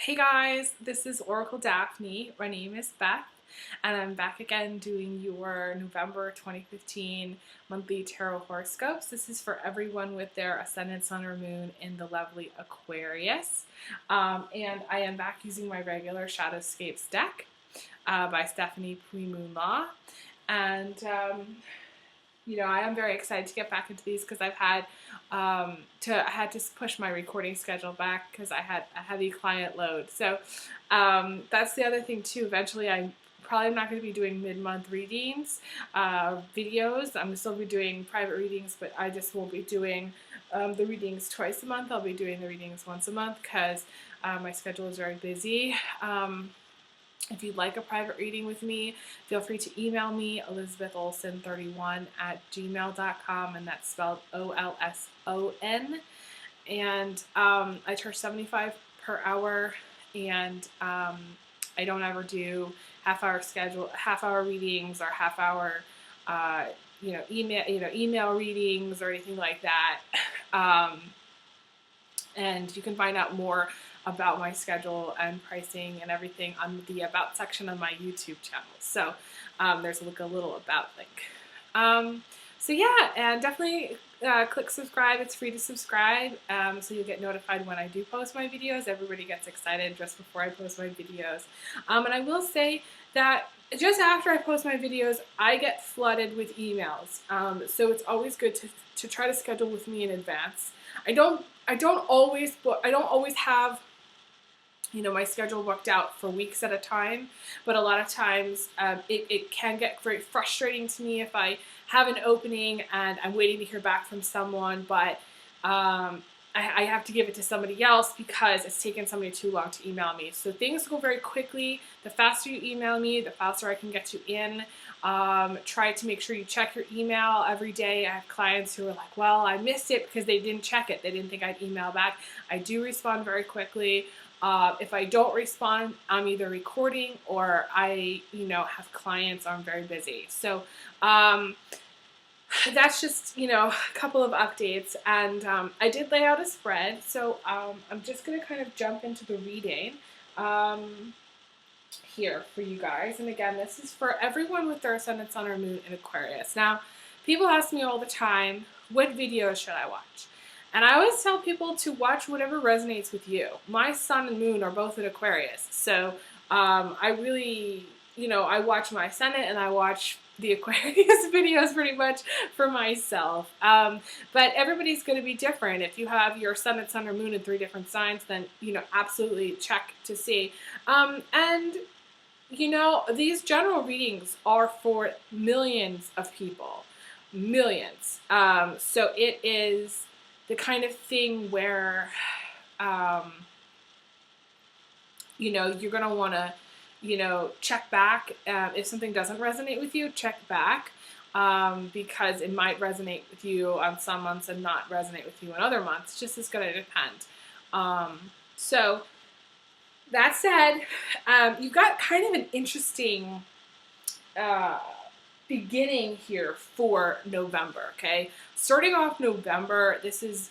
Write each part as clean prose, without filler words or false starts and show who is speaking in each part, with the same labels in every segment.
Speaker 1: Hey guys, this is Oracle Daphne. My name is Beth, and I'm back again doing your November 2015 monthly tarot horoscopes. This is for everyone with their ascendant, sun, or moon in the lovely Aquarius. And I am back using my regular Shadowscapes deck by Stephanie Puimoon-Law. And I am very excited to get back into these because I've had I had to push my recording schedule back because I had a heavy client load. So that's the other thing too. Eventually, I'm probably not going to be doing mid-month readings, videos. I'm still be doing private readings, but I just won't be doing the readings twice a month. I'll be doing the readings once a month because my schedule is very busy. If you'd like a private reading with me, feel free to email me, elizabetholson31@gmail.com, and that's spelled Olson. And I charge $75 per hour, and I don't ever do half-hour readings or half-hour, email readings or anything like that. And you can find out more about my schedule and pricing and everything on the About section of my YouTube channel. So there's a little About link. So yeah, and definitely click subscribe. It's free to subscribe, so you'll get notified when I do post my videos. Everybody gets excited just before I post my videos. And I will say that just after I post my videos, I get flooded with emails. So it's always good to try to schedule with me in advance. I don't always have my schedule booked out for weeks at a time, but a lot of times it can get very frustrating to me if I have an opening and I'm waiting to hear back from someone, but I have to give it to somebody else because it's taken somebody too long to email me. So things go very quickly. The faster you email me, the faster I can get you in. Try to make sure you check your email every day. I have clients who are like, well, I missed it because they didn't check it. They didn't think I'd email back. I do respond very quickly. If I don't respond, I'm either recording or I, have clients or I'm very busy. So that's just, a couple of updates. And I did lay out a spread. So I'm just going to kind of jump into the reading here for you guys. And again, this is for everyone with their ascendant, sun, or moon in Aquarius. Now, people ask me all the time, what videos should I watch? And I always tell people to watch whatever resonates with you. My sun and moon are both in Aquarius. So I really, I watch my ascendant and I watch the Aquarius videos pretty much for myself. But everybody's going to be different. If you have your ascendant, sun, or moon in 3 different signs, then, absolutely check to see. And these general readings are for millions of people. Millions. So it is the kind of thing where, you're going to want to, check back. If something doesn't resonate with you, check back, because it might resonate with you on some months and not resonate with you in other months. Just is going to depend. So that said, you've got kind of an interesting beginning here for November, okay? Starting off November, this is,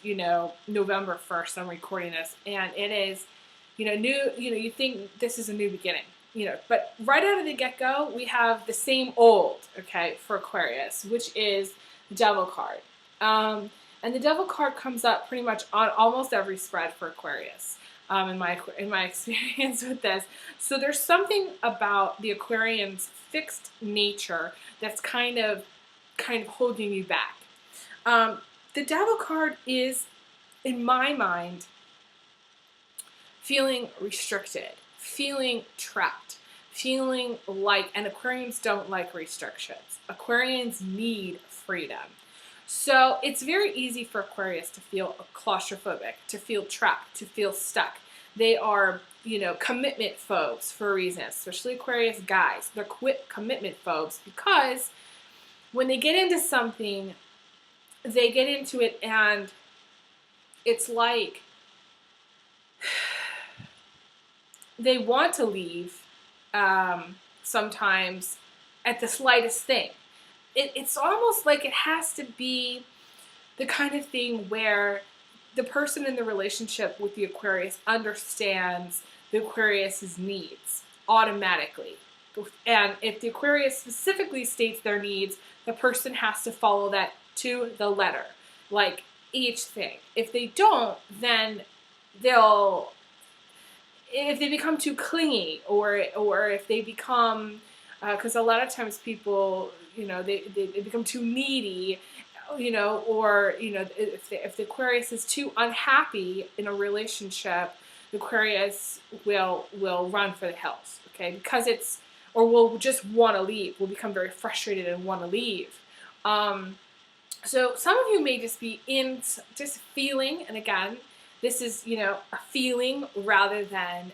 Speaker 1: November 1st, I'm recording this, and it is, new, you think this is a new beginning, but right out of the get-go, we have the same old, okay, for Aquarius, which is the Devil card. And the Devil card comes up pretty much on almost every spread for Aquarius. In my experience with this. So there's something about the Aquarian's fixed nature that's kind of holding you back. The Devil card is, in my mind, feeling restricted, feeling trapped, feeling like, and Aquarians don't like restrictions. Aquarians need freedom. So it's very easy for Aquarius to feel claustrophobic, to feel trapped, to feel stuck. They are, commitment phobes for a reason, especially Aquarius guys. They're commitment phobes because when they get into something, they get into it and it's like they want to leave sometimes at the slightest thing. It's almost like it has to be the kind of thing where the person in the relationship with the Aquarius understands the Aquarius's needs automatically. And if the Aquarius specifically states their needs, the person has to follow that to the letter, like each thing. If they don't, then they'll, if they become too clingy, or if they become, because a lot of times people, they become too needy, or if the Aquarius is too unhappy in a relationship, the Aquarius will run for the hills, okay, because it's, or will just want to leave, will become very frustrated and want to leave. So some of you may just be in just feeling, and again, this is, a feeling rather than,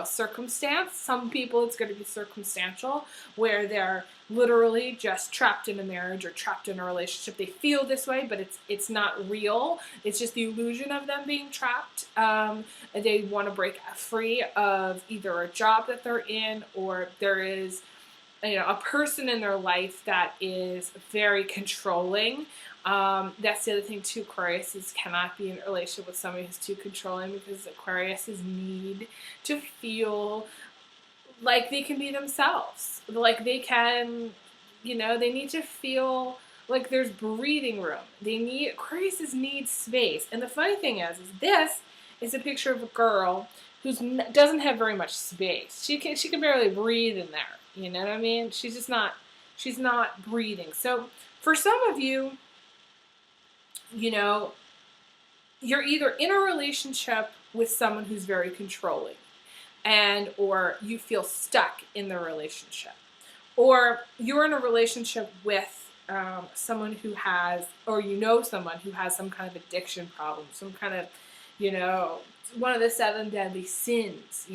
Speaker 1: circumstance. Some people it's going to be circumstantial, where they're literally just trapped in a marriage or trapped in a relationship. They feel this way, but it's not real. It's just the illusion of them being trapped. They want to break free of either a job that they're in, or there is a person in their life that is very controlling. That's the other thing too. Aquarius cannot be in a relationship with somebody who's too controlling, because Aquarius need to feel like they can be themselves. Like they can, they need to feel like there's breathing room. Aquarius need space. And the funny thing is this is a picture of a girl who doesn't have very much space. She can barely breathe in there. You know what I mean? She's not breathing. So for some of you, you're either in a relationship with someone who's very controlling, or you feel stuck in the relationship, or you're in a relationship with someone who has, or someone who has some kind of addiction problem, some kind of, one of the 7 deadly sins.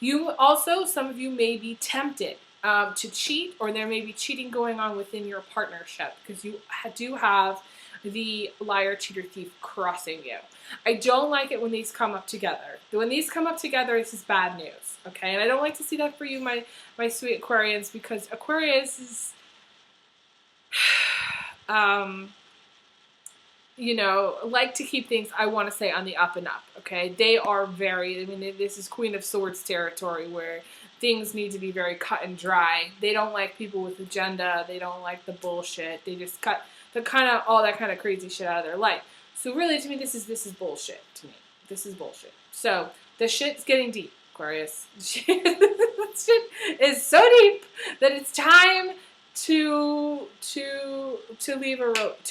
Speaker 1: You also, some of you may be tempted to cheat, or there may be cheating going on within your partnership, because you do have the liar, cheater, thief crossing you. I don't like it when these come up together. When these come up together, this is bad news, okay? And I don't like to see that for you, my sweet Aquarians, because Aquarius is, like to keep things, I want to say, on the up and up, okay? They are very, this is Queen of Swords territory, where things need to be very cut and dry. They don't like people with agenda. They don't like the bullshit. They just cut all that kind of crazy shit out of their life. So really, to me, this is bullshit. To me, this is bullshit. So the shit's getting deep, Aquarius. Shit is so deep that it's time to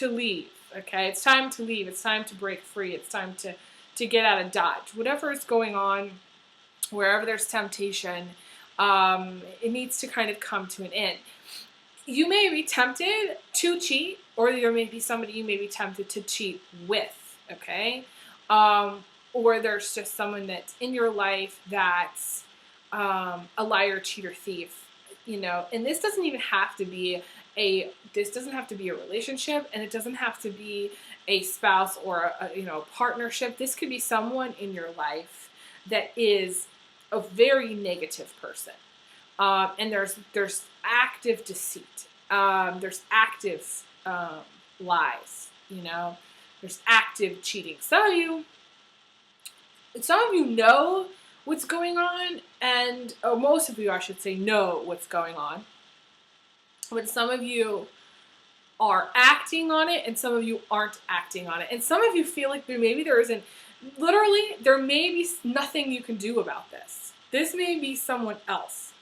Speaker 1: leave. Okay, it's time to leave. It's time to break free. It's time to get out of Dodge. Whatever is going on, wherever there's temptation, it needs to kind of come to an end. You may be tempted to cheat, or there may be somebody you may be tempted to cheat with, okay? Or there's just someone that's in your life that's a liar, cheater, thief, and this doesn't even have to be a relationship, and it doesn't have to be a spouse or a partnership. This could be someone in your life that is a very negative person. And there's active deceit. There's active lies. There's active cheating. Some of you know what's going on, and most of you, I should say, know what's going on. But some of you are acting on it, and some of you aren't acting on it, and some of you feel like there may be nothing you can do about this. This may be someone else,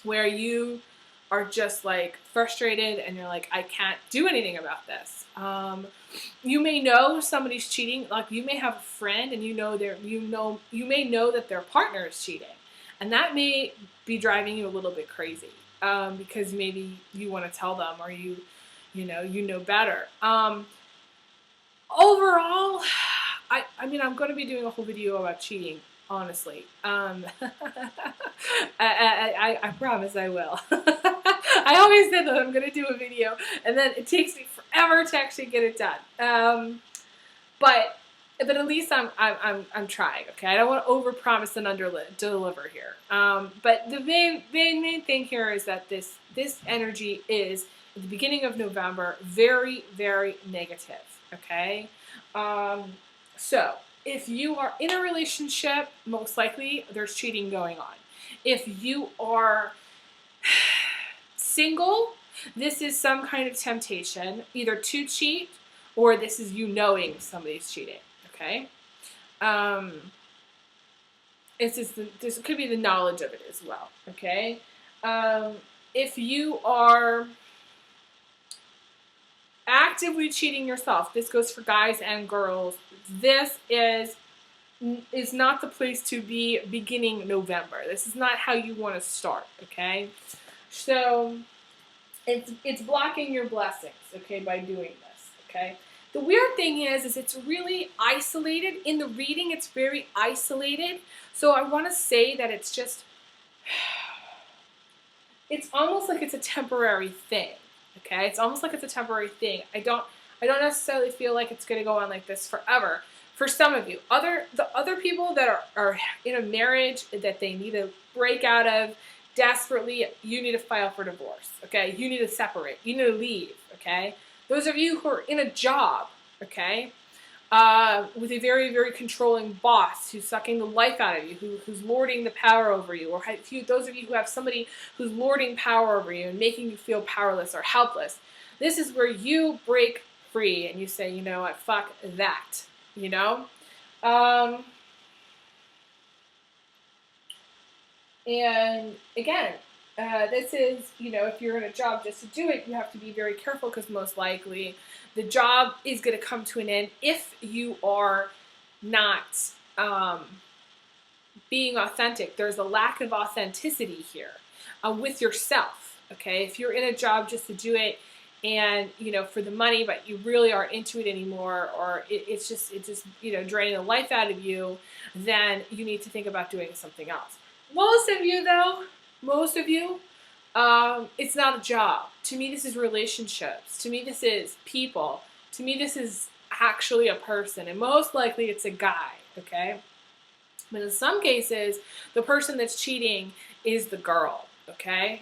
Speaker 1: where you are just like frustrated and you're like, I can't do anything about this. You may know somebody's cheating. Like, you may have a friend and you may know that their partner is cheating, and that may be driving you a little bit crazy, because maybe you want to tell them, or you know better. Overall, I'm going to be doing a whole video about cheating. Honestly, I promise I will. I always said that I'm going to do a video, and then it takes me forever to actually get it done. But at least I'm trying. Okay, I don't want to overpromise and underdeliver here. But the main thing here is that this energy is at the beginning of November very, very negative. Okay, so If you are in a relationship, most likely there's cheating going on. If you are single, this is some kind of temptation, either to cheat or this is you knowing somebody's cheating. Okay, this could be the knowledge of it as well. Okay, if you are actively cheating yourself, this goes for guys and girls. This is not the place to be beginning November. This is not how you want to start. Okay, so it's blocking your blessings. Okay, by doing this. Okay. The weird thing is it's really isolated. In the reading, it's very isolated. So I want to say that it's just, it's almost like it's a temporary thing. Okay, it's almost like it's a temporary thing. I don't necessarily feel like it's going to go on like this forever. For some of you, the other people that are in a marriage that they need to break out of desperately, you need to file for divorce. Okay, you need to separate. You need to leave. Okay. Those of you who are in a job, okay, with a very, very controlling boss who's sucking the life out of you, who's lording the power over you, or those of you who have somebody who's lording power over you and making you feel powerless or helpless, this is where you break free and you say, you know what, fuck that, you know? And again, this is, you know, if you're in a job just to do it, you have to be very careful because most likely the job is going to come to an end if you are not being authentic. There's a lack of authenticity here with yourself, okay? If you're in a job just to do it and, you know, for the money, but you really aren't into it anymore, or it's just, you know, draining the life out of you, then you need to think about doing something else. Most of you, though, it's not a job. To me, this is relationships. To me, this is people. To me, this is actually a person. And most likely, it's a guy, okay? But in some cases, the person that's cheating is the girl, okay?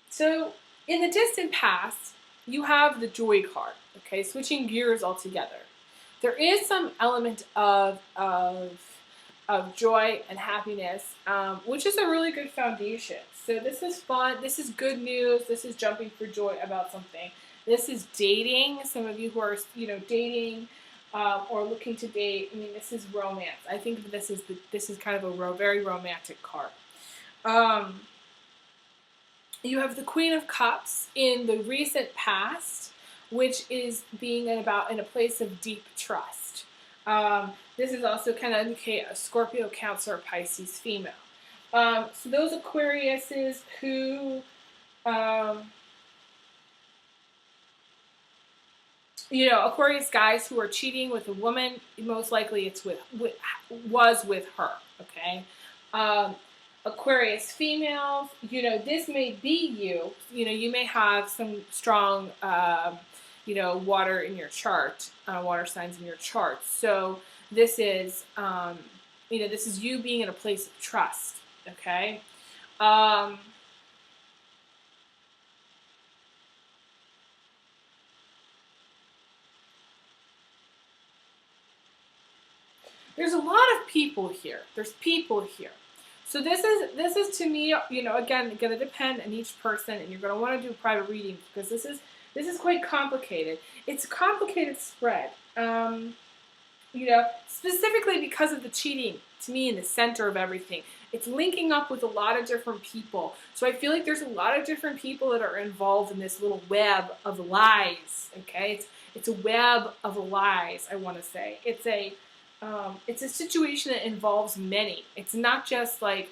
Speaker 1: So, in the distant past, you have the joy card, okay? Switching gears altogether. There is some element of joy and happiness, which is a really good foundation. So this is fun. This is good news. This is jumping for joy about something. This is dating. Some of you who are, you know, dating or looking to date. I mean, this is romance. I think that this is kind of a very romantic card. You have the Queen of Cups in the recent past, which is being in a place of deep trust. This is also kind of indicate a Scorpio, Cancer, Pisces female. So those Aquariuses who, you know, Aquarius guys who are cheating with a woman, most likely it's was with her, okay? Aquarius females, you know, this may be you. You know, you may have some strong, you know, water in your chart, water signs in your chart. So this is, you know, this is you being in a place of trust, okay? There's a lot of people here. There's people here. So this is to me, you know, again, going to depend on each person, and you're going to want to do a private reading because this is quite complicated. It's a complicated spread, you know, specifically because of the cheating, to me, in the center of everything. It's linking up with a lot of different people. So I feel like there's a lot of different people that are involved in this little web of lies, okay? It's a web of lies, I want to say. It's a situation that involves many. It's not just like,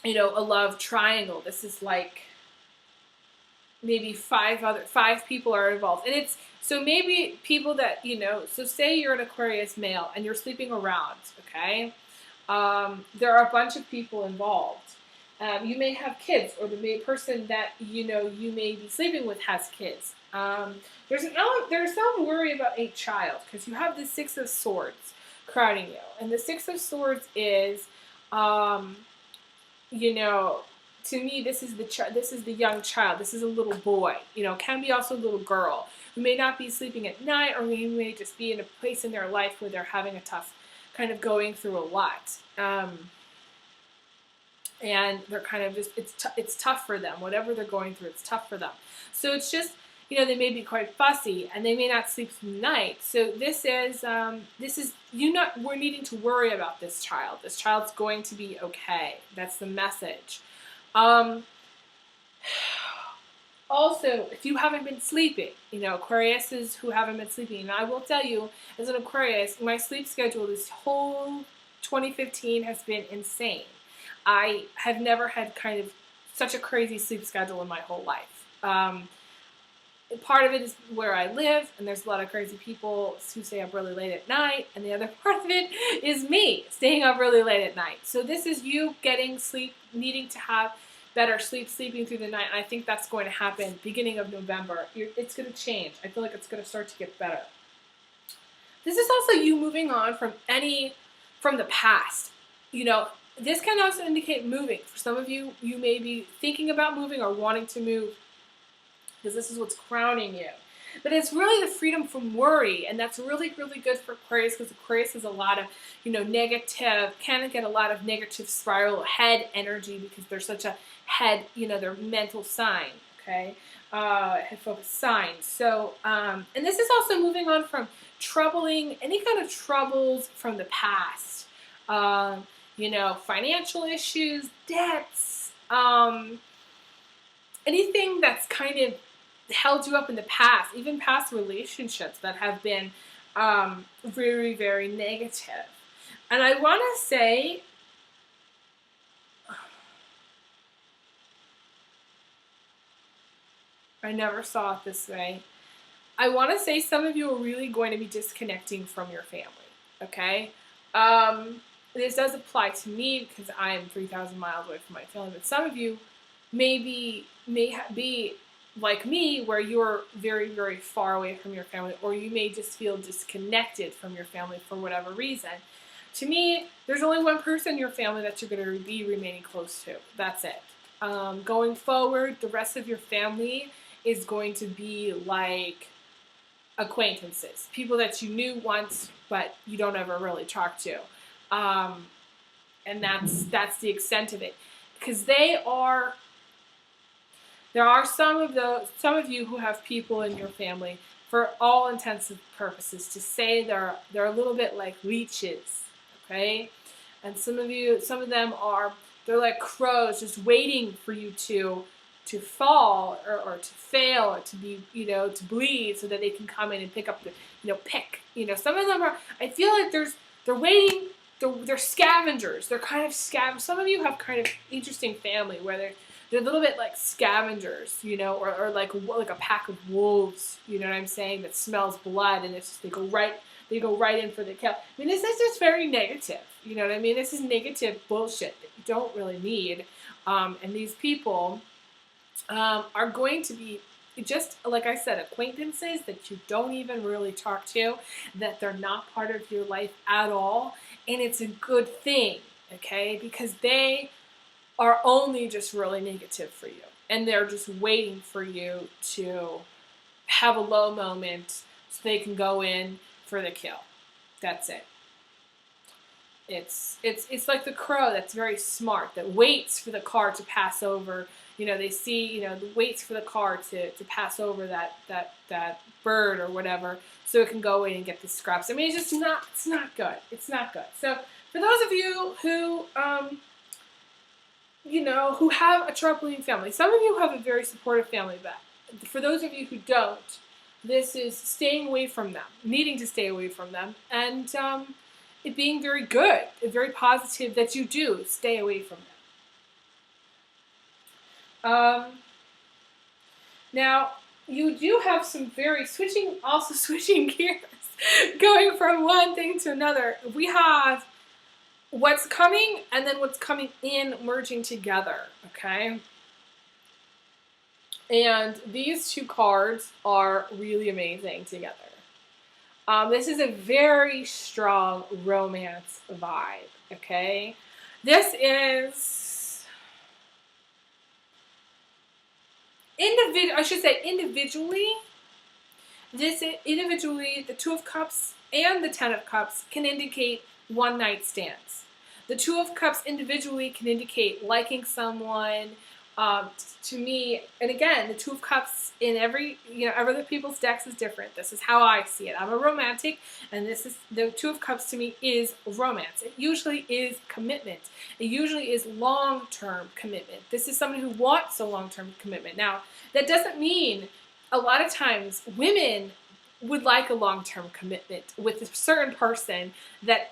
Speaker 1: you know, a love triangle. This is like maybe five people are involved. And it's, so maybe people that, you know, so say you're an Aquarius male and you're sleeping around, okay? There are a bunch of people involved. You may have kids, or the person that, you know, you may be sleeping with has kids. There's some worry about a child because you have the Six of Swords crowding you. And the Six of Swords is, you know, to me, this is the young child. This is a little boy. You know, can be also a little girl who may not be sleeping at night, or who may just be in a place in their life where they're having a tough, kind of going through a lot. And they're kind of just, it's tough for them. Whatever they're going through, it's tough for them. So it's just, you know, they may be quite fussy, and they may not sleep through the night. So we're needing to worry about this child. This child's going to be okay. That's the message. Also, if you haven't been sleeping, you know, Aquariuses who haven't been sleeping, and I will tell you, as an Aquarius, my sleep schedule this whole 2015 has been insane. I have never had kind of such a crazy sleep schedule in my whole life. Part of it is where I live, and there's a lot of crazy people who stay up really late at night, and the other part of it is me staying up really late at night. So this is you getting sleep, needing to have better sleep, sleeping through the night, and I think that's going to happen beginning of November. It's going to change. I feel like it's going to start to get better. This is also you moving on from the past. You know, this can also indicate moving. For some of you, you may be thinking about moving or wanting to move, because this is what's crowning you. But it's really the freedom from worry, and that's really, really good for Aquarius, because Aquarius has a lot of, you know, can get a lot of negative spiral head energy, because they're such a head, you know, they're mental sign, okay? Head focused sign. So, and this is also moving on from any kind of troubles from the past. You know, financial issues, debts, anything that's kind of held you up in the past, even past relationships that have been very, very negative. And I want to say, I never saw it this way. I want to say some of you are really going to be disconnecting from your family, okay? This does apply to me because I am 3,000 miles away from my family, but some of you may be like me, where you're very, very far away from your family, or you may just feel disconnected from your family for whatever reason. To me, there's only one person in your family that you're going to be remaining close to. That's it. Going forward, the rest of your family is going to be like acquaintances, people that you knew once, but you don't ever really talk to. And that's the extent of it, because there are some of you who have people in your family, for all intents and purposes, to say they're a little bit like leeches, okay? And some of them they're like crows, just waiting for you to fall or to fail or to be, you know, to bleed, so that they can come in and pick up some of them are, I feel like they're waiting. They're scavengers. They're kind of Some of you have kind of interesting family where they're a little bit like scavengers, you know, or like a pack of wolves, you know what I'm saying, that smells blood, and it's just, they go right in for the kill. I mean, this is just very negative, you know what I mean? This is negative bullshit that you don't really need. And these people are going to be, just like I said, acquaintances that you don't even really talk to, that they're not part of your life at all. And it's a good thing, okay? Because they are only just really negative for you. And they're just waiting for you to have a low moment so they can go in for the kill. That's it. It's like the crow that's very smart, that waits for the car to pass over. You know, they see, you know, waits for the car to pass over that bird or whatever, so it can go in and get the scraps. I mean, it's not good. It's not good. So for those of you who, you know, who have a troubling family, some of you have a very supportive family, but for those of you who don't, this is staying away from them, needing to stay away from them, and it being very good, very positive that you do stay away from them. Now, you do have some switching gears, going from one thing to another. We have what's coming and then what's coming in merging together, okay? And these two cards are really amazing together. This is a very strong romance vibe, okay? This is I should say individually, individually, the Two of Cups and the Ten of Cups can indicate one night stands. The Two of Cups individually can indicate liking someone. To me, and again, the Two of Cups in every, other people's decks is different. This is how I see it. I'm a romantic, and this is the Two of Cups to me is romance. It usually is commitment. It usually is long-term commitment. This is somebody who wants a long-term commitment. Now, that doesn't mean a lot of times women would like a long-term commitment with a certain person that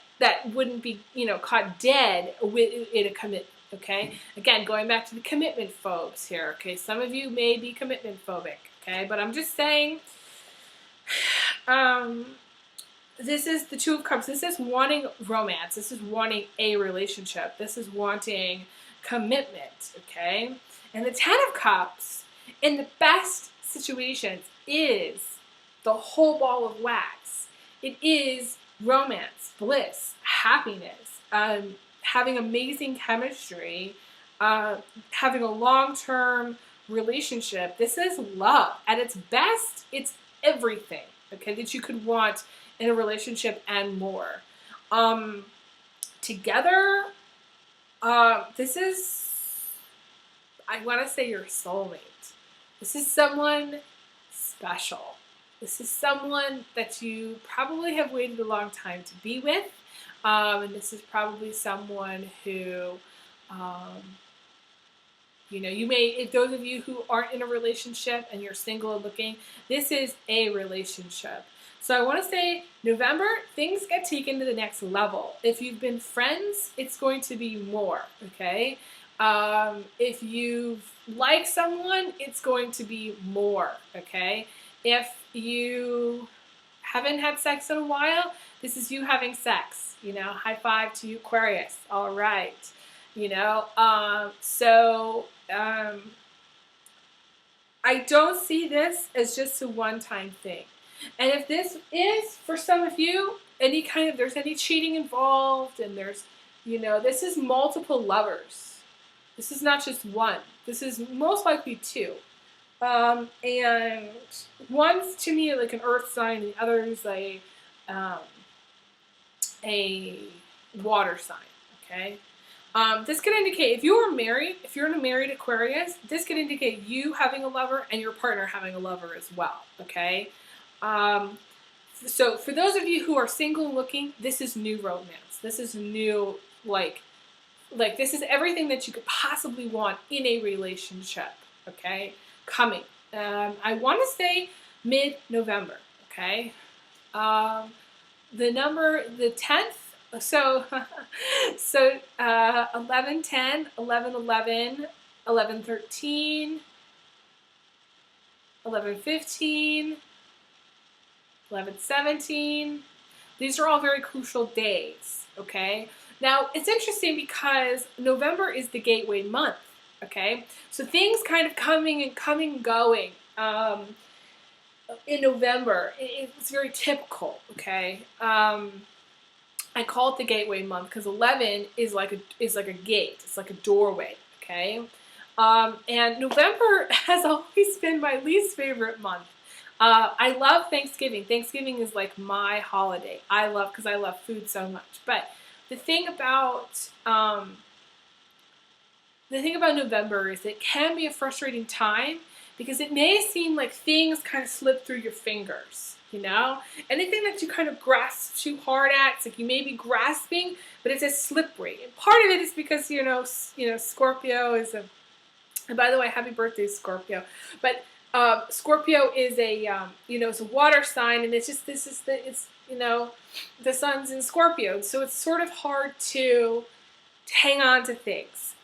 Speaker 1: wouldn't be, caught dead in a commitment. Okay, again, going back to the commitment phobes here. Okay, some of you may be commitment phobic. Okay, but I'm just saying, this is the Two of Cups. This is wanting romance. This is wanting a relationship. This is wanting commitment. Okay, and the Ten of Cups in the best situations is the whole ball of wax. It is romance, bliss, happiness, having amazing chemistry, having a long-term relationship. This is love. At its best, it's everything, okay, that you could want in a relationship and more. Together, this is, I want to say, your soulmate. This is someone special. This is someone that you probably have waited a long time to be with. And this is probably someone who, you may, if those of you who aren't in a relationship and you're single and looking, this is a relationship. So I want to say November, things get taken to the next level. If you've been friends, it's going to be more, okay? If you've liked someone, it's going to be more, okay? If you haven't had sex in a while, this is you having sex. High five to you, Aquarius. All right. I don't see this as just a one-time thing. And if this is, for some of you, there's any cheating involved, and there's, this is multiple lovers. This is not just one. This is most likely two. And one's to me like an earth sign, and the other's a water sign, okay? This could indicate, if you're in a married Aquarius, this could indicate you having a lover and your partner having a lover as well, okay? So for those of you who are single and looking, this is new romance. This is new, like this is everything that you could possibly want in a relationship, okay? Coming. I want to say mid-November, okay? The 10th, so 11-10, 11-11, 11-13, 11-15, 11-17. These are all very crucial days, okay? Now, it's interesting because November is the gateway month, okay? So things kind of coming and going. In November, it's very typical, okay? I call it the gateway month because 11 is like a gate. It's like a doorway, okay? And November has always been my least favorite month. I love Thanksgiving. Thanksgiving is like my holiday. Because I love food so much. But the thing about November is it can be a frustrating time, because it may seem like things kind of slip through your fingers, Anything that you kind of grasp too hard at, it's like you may be grasping, but it's just slippery. And part of it is because, Scorpio is and by the way, happy birthday, Scorpio. But Scorpio is it's a water sign, and the sun's in Scorpio. So it's sort of hard to hang on to things.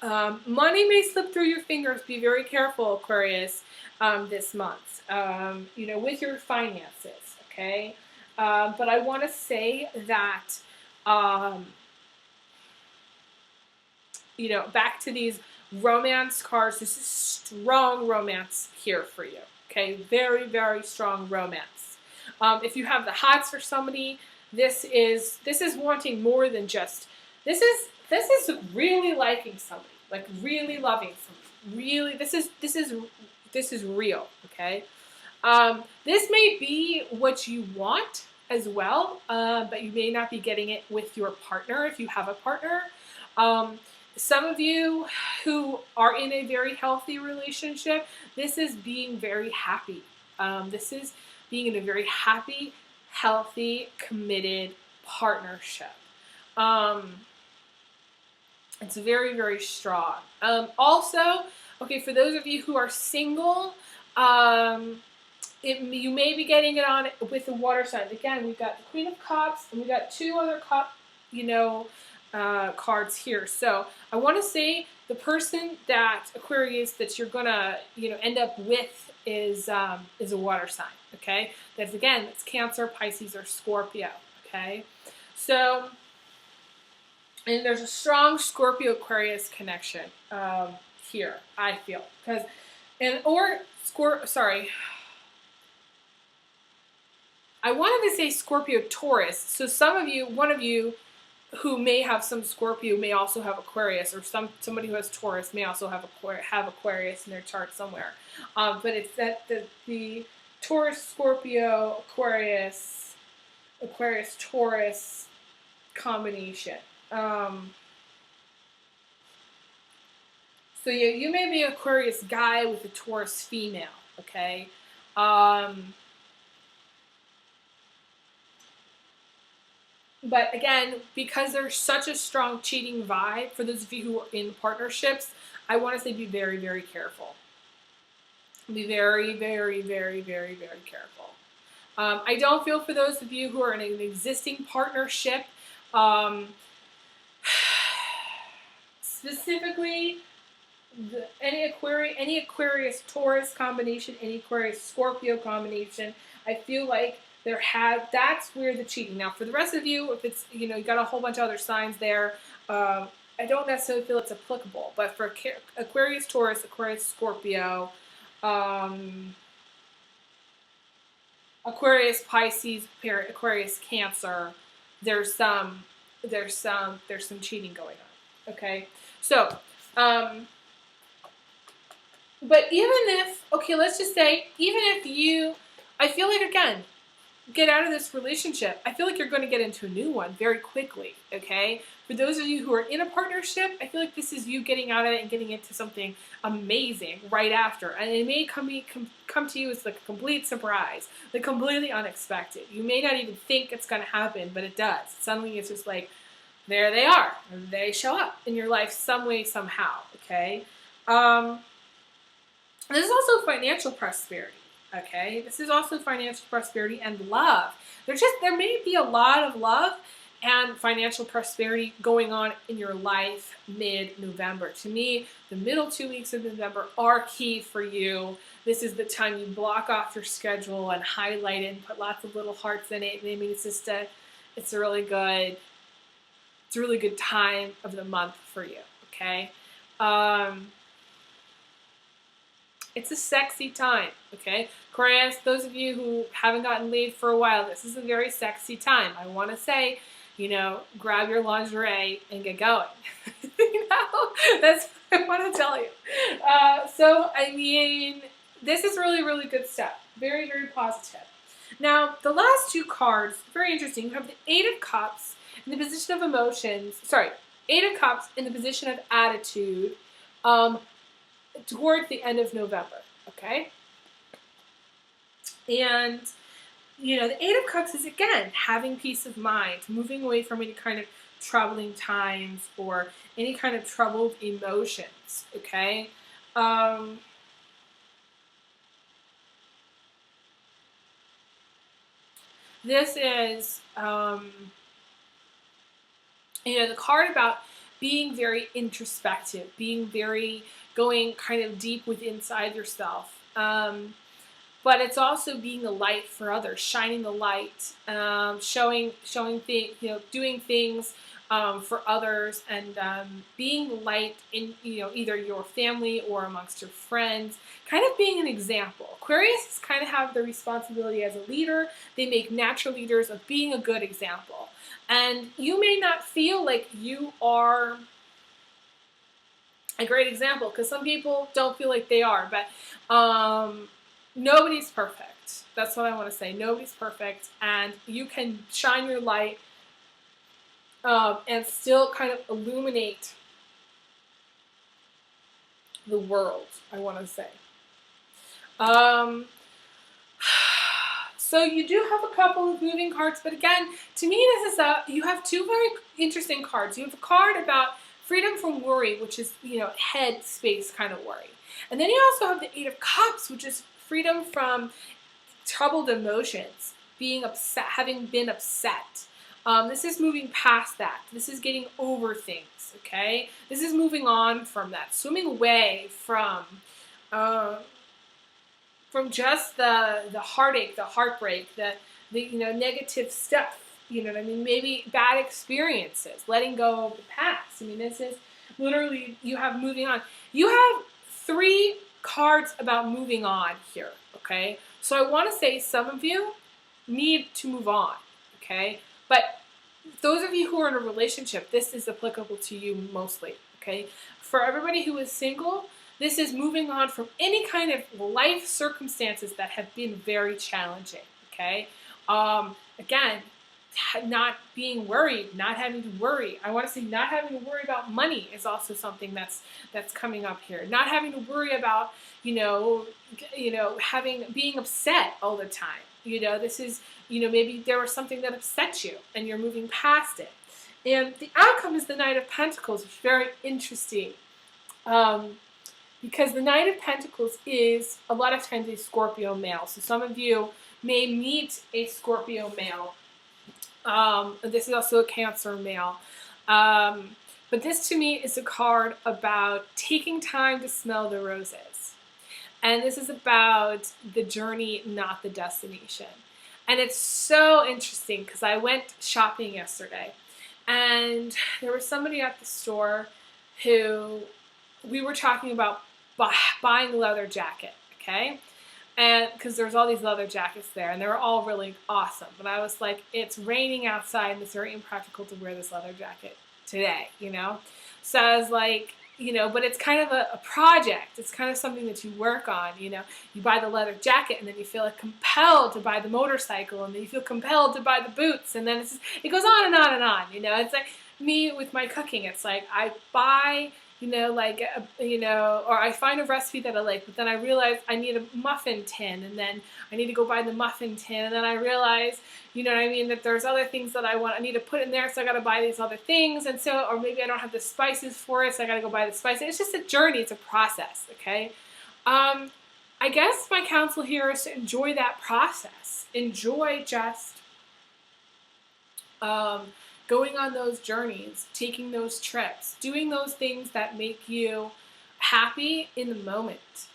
Speaker 1: Money may slip through your fingers. Be very careful, Aquarius, this month, with your finances, okay? But I want to say that, back to these romance cards, this is strong romance here for you, okay? Very, very strong romance. If you have the hots for somebody, this is wanting more than just, this is really liking somebody, like really loving somebody. Really, this is this is real, okay? This may be what you want as well, but you may not be getting it with your partner if you have a partner. Some of you who are in a very healthy relationship, this is being very happy. This is being in a very happy, healthy, committed partnership. It's very, very strong. Also, okay, for those of you who are single, you may be getting it on with the water sign. Again, we've got the Queen of Cups, and we've got two other cards here. So I want to say the person that Aquarius that you're gonna end up with is a water sign. Okay, that's Cancer, Pisces, or Scorpio. Okay, so. And there's a strong Scorpio-Aquarius connection here, I feel. I wanted to say Scorpio-Taurus. So one of you who may have some Scorpio may also have Aquarius, or somebody who has Taurus may also have Aquarius in their chart somewhere. But it's that the Taurus, Scorpio, Aquarius, Taurus combination. So you may be an Aquarius guy with a Taurus female, okay? But again, because there's such a strong cheating vibe, for those of you who are in partnerships, I want to say be very, very careful. Be very, very, very, very, very careful. I don't feel for those of you who are in an existing partnership, specifically any Aquarius Taurus combination, any Aquarius Scorpio combination, I feel like that's where the cheating. Now for the rest of you, if it's you got a whole bunch of other signs there, I don't necessarily feel it's applicable. But for Aquarius Taurus, Aquarius Scorpio, Aquarius Pisces, Aquarius Cancer, there's some cheating going on. Okay, so but let's just say, I feel like, again, get out of this relationship. I feel like you're going to get into a new one very quickly, okay? For those of you who are in a partnership, I feel like this is you getting out of it and getting into something amazing right after. And it may come to you as like a complete surprise, like completely unexpected. You may not even think it's going to happen, but it does. Suddenly it's just like, there they are. They show up in your life some way, somehow, okay? This is also financial prosperity, okay? This is also financial prosperity and love. There may be a lot of love and financial prosperity going on in your life mid-November. To me, the middle 2 weeks of November are key for you. This is the time you block off your schedule and highlight it and put lots of little hearts in it. I mean, it's a really good time of the month for you, okay? It's a sexy time, okay? Aquarius, those of you who haven't gotten laid for a while, this is a very sexy time. I want to say, grab your lingerie and get going. That's what I want to tell you. So, I mean, this is really, really good stuff. Very, very positive. Now, the last two cards, very interesting. You have the Eight of Cups in the position of emotions. Sorry, Eight of Cups in the position of attitude. Towards the end of November, okay? And, the Eight of Cups is, again, having peace of mind, moving away from any kind of troubling times or any kind of troubled emotions, okay? This is, the card about being very introspective, going kind of deep inside yourself. But it's also being a light for others, shining the light, showing things, doing things for others, and being light in either your family or amongst your friends, kind of being an example. Aquarius kind of have the responsibility as a leader. They make natural leaders of being a good example. And you may not feel like you are a great example, because some people don't feel like they are, but nobody's perfect. That's what I want to say. Nobody's perfect, and you can shine your light and still kind of illuminate the world, I want to say. So you do have a couple of moving cards, but again, to me, this is you have two very interesting cards. You have a card about freedom from worry, which is, head space kind of worry. And then you also have the Eight of Cups, which is freedom from troubled emotions, being upset, having been upset. This is moving past that. This is getting over things, okay? This is moving on from that, swimming away from just the heartache, the heartbreak, the negative stuff. You know what I mean? Maybe bad experiences, letting go of the past. I mean, this is literally, you have moving on. You have 3 cards about moving on here, okay? So I want to say some of you need to move on, okay? But those of you who are in a relationship, this is applicable to you mostly, okay? For everybody who is single, this is moving on from any kind of life circumstances that have been very challenging, okay? Again, not being worried, not having to worry. I want to say not having to worry about money is also something that's coming up here. Not having to worry about, being upset all the time. This is, maybe there was something that upset you and you're moving past it. And the outcome is the Knight of Pentacles, which is very interesting. Because the Knight of Pentacles is a lot of times a Scorpio male. So some of you may meet a Scorpio male. This is also a Cancer male. But this to me is a card about taking time to smell the roses. And this is about the journey, not the destination. And it's so interesting because I went shopping yesterday. And there was somebody at the store who we were talking about buying a leather jacket, okay? And because there's all these leather jackets there, and they were all really awesome. But I was like, it's raining outside, and it's very impractical to wear this leather jacket today, So I was like, but it's kind of a project. It's kind of something that you work on, You buy the leather jacket, and then you feel like compelled to buy the motorcycle, and then you feel compelled to buy the boots, and then it goes on and on and on, It's like me with my cooking. It's like I buy, or I find a recipe that I like, but then I realize I need a muffin tin, and then I need to go buy the muffin tin, and then I realize, that there's other things that I need to put in there, so I got to buy these other things, and so, or maybe I don't have the spices for it, so I got to go buy the spices. It's just a journey, it's a process, okay? I guess my counsel here is to enjoy that process. Enjoy just going on those journeys, taking those trips, doing those things that make you happy in the moment,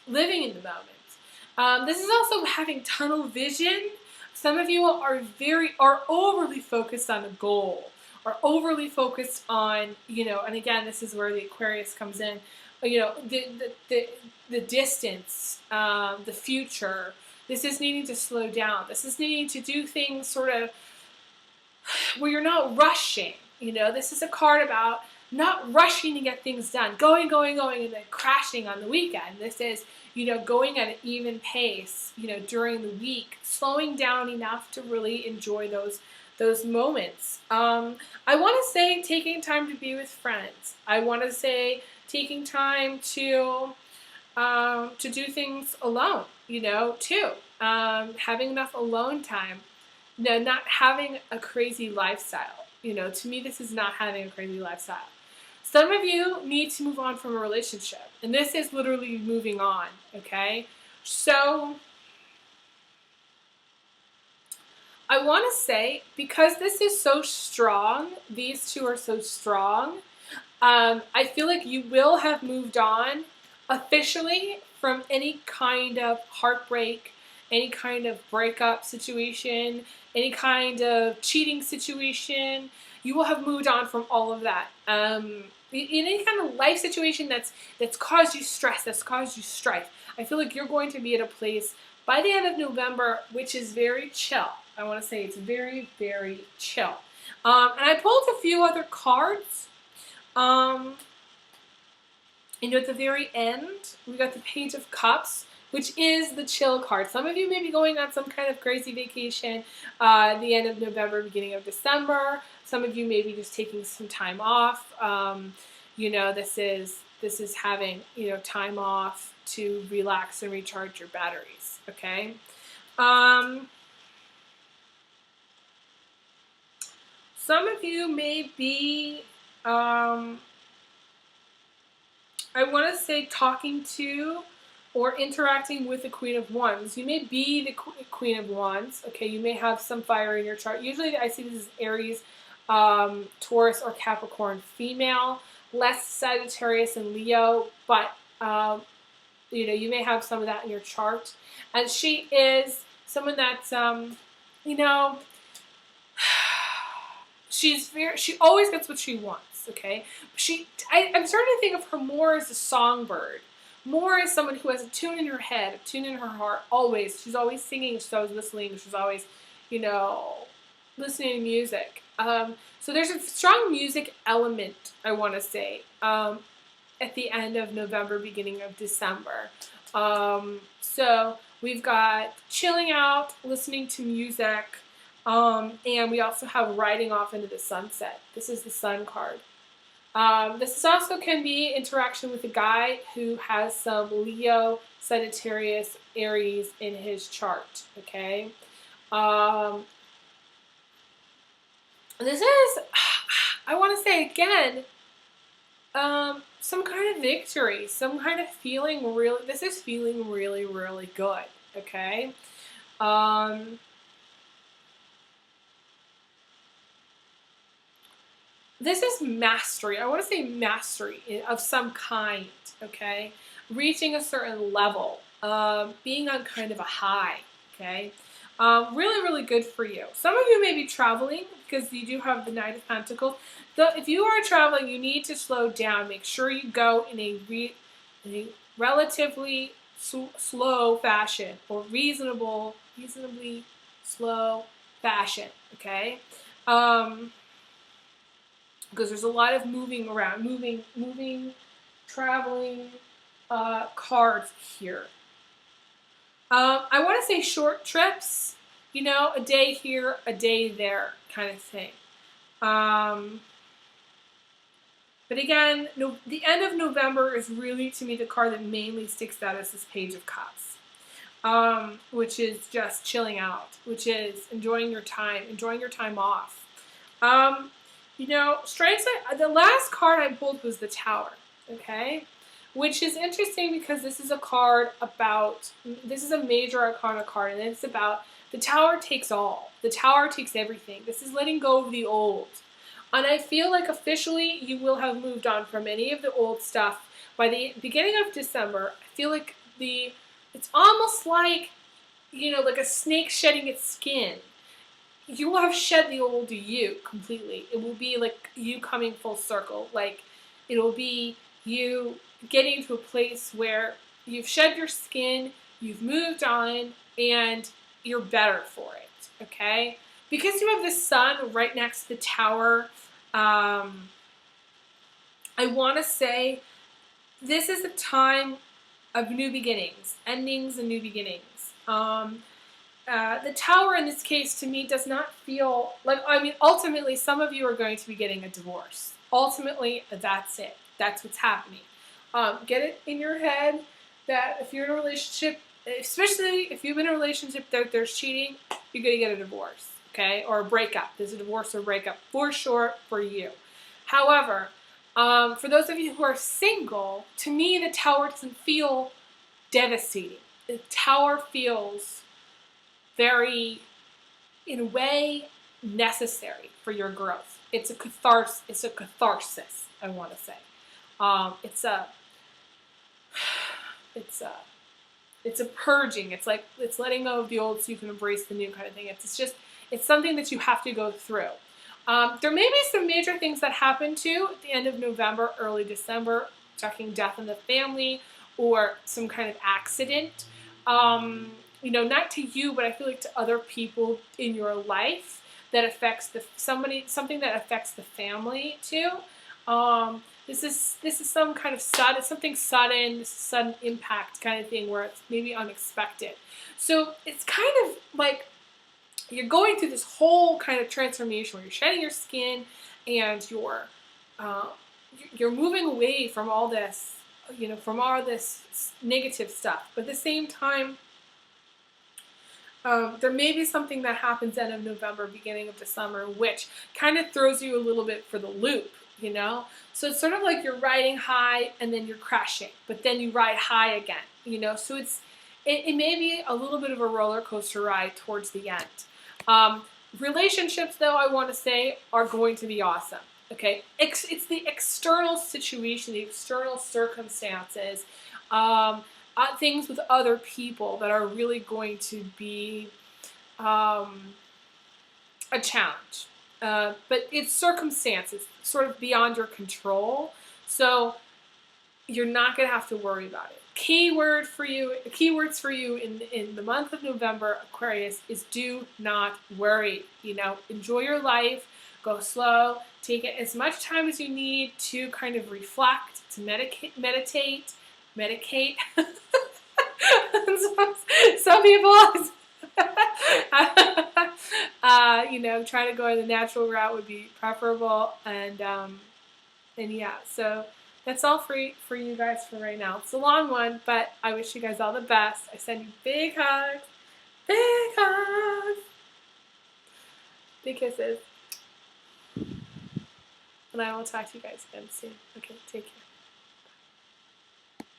Speaker 1: living in the moment. This is also having tunnel vision. Some of you are overly focused on a goal, or overly focused on, and again, this is where the Aquarius comes in, the distance, the future. This is needing to slow down. This is needing to do things sort of where you're not rushing. This is a card about not rushing to get things done, going, and then crashing on the weekend. This is, going at an even pace, during the week, slowing down enough to really enjoy those moments. I want to say taking time to be with friends. I want to say taking time to do things alone, too. Having enough alone time. No, not having a crazy lifestyle. To me, this is not having a crazy lifestyle. Some of you need to move on from a relationship, and this is literally moving on, okay? So, I want to say, because this is so strong, these two are so strong, I feel like you will have moved on officially from any kind of heartbreak, any kind of breakup situation, any kind of cheating situation. You will have moved on from all of that. In any kind of life situation that's caused you stress, that's caused you strife, I feel like you're going to be at a place by the end of November, which is very chill. I want to say it's very, very chill. And I pulled a few other cards. And at the very end, we got the Page of Cups, which is the chill card. Some of you may be going on some kind of crazy vacation at the end of November, beginning of December. Some of you may be just taking some time off. This is having time off to relax and recharge your batteries. Okay. Some of you may be I want to say talking to or interacting with the Queen of Wands. You may be the Queen of Wands. Okay, you may have some fire in your chart. Usually I see this as Aries, Taurus, or Capricorn female. Less Sagittarius and Leo, but you may have some of that in your chart. And she is someone that's she always gets what she wants. Okay, I'm starting to think of her more as a songbird, more as someone who has a tune in her head, a tune in her heart. Always, she's always singing. She's always listening. She's always, listening to music. So there's a strong music element, I want to say, at the end of November, beginning of December. So we've got chilling out, listening to music, and we also have riding off into the sunset. This is the Sun card. This also can be interaction with a guy who has some Leo, Sagittarius, Aries in his chart. Okay. This is, I want to say again, some kind of victory, some kind of feeling really, this is feeling really, really good. Okay. This is mastery. I want to say mastery of some kind, okay? Reaching a certain level, being on kind of a high, okay? Really, really good for you. Some of you may be traveling because you do have the Knight of Pentacles. If you are traveling, you need to slow down. Make sure you go in a relatively slow fashion or reasonably slow fashion, okay? Because there's a lot of moving around, traveling cards here. I want to say short trips, a day here, a day there kind of thing. But again, the end of November is really, to me, the card that mainly sticks out as this Page of Cups, which is just chilling out, which is enjoying your time off. Strengths, the last card I pulled was the Tower, okay? Which is interesting because this is a card this is a major arcana card, and it's about the Tower takes all. The Tower takes everything. This is letting go of the old. And I feel like officially you will have moved on from any of the old stuff by the beginning of December. I feel like it's almost like, like a snake shedding its skin. You will have shed the old you completely. It will be like you coming full circle. Like, it'll be you getting to a place where you've shed your skin, you've moved on, and you're better for it, okay? Because you have the Sun right next to the Tower, I want to say this is a time of new beginnings, endings and new beginnings. The Tower in this case, to me, does not feel like, ultimately, some of you are going to be getting a divorce. Ultimately, that's it. That's what's happening. Get it in your head that if you're in a relationship, especially if you've been in a relationship that there's cheating, you're going to get a divorce, okay? Or a breakup. There's a divorce or breakup for sure for you. However, for those of you who are single, to me, the Tower doesn't feel devastating. The Tower feels very, in a way, necessary for your growth. It's a catharsis, I want to say. It's a purging. It's like, it's letting go of the old so you can embrace the new kind of thing. It's something that you have to go through. There may be some major things that happen too at the end of November, early December, talking death in the family or some kind of accident. Not to you, but I feel like to other people in your life that affects something that affects the family too. This is some kind of something sudden, this sudden impact kind of thing where it's maybe unexpected. So it's kind of like you're going through this whole kind of transformation where you're shedding your skin and uh, you're moving away from all this, from all this negative stuff. But at the same time, there may be something that happens end of November, beginning of December, which kind of throws you a little bit for the loop, So it's sort of like you're riding high and then you're crashing, but then you ride high again, So it may be a little bit of a roller coaster ride towards the end. Relationships, though, I want to say, are going to be awesome. Okay, it's the external situation, the external circumstances, things with other people that are really going to be a challenge. But it's circumstances, sort of beyond your control, so you're not going to have to worry about it. Keywords for you in the month of November, Aquarius, is do not worry. Enjoy your life, go slow, take it as much time as you need to kind of reflect, to meditate. Some people, trying to go the natural route would be preferable, and yeah, so. That's all for you guys for right now. It's a long one, but I wish you guys all the best. I send you big hugs, big kisses. And I will talk to you guys again soon. Okay, take care.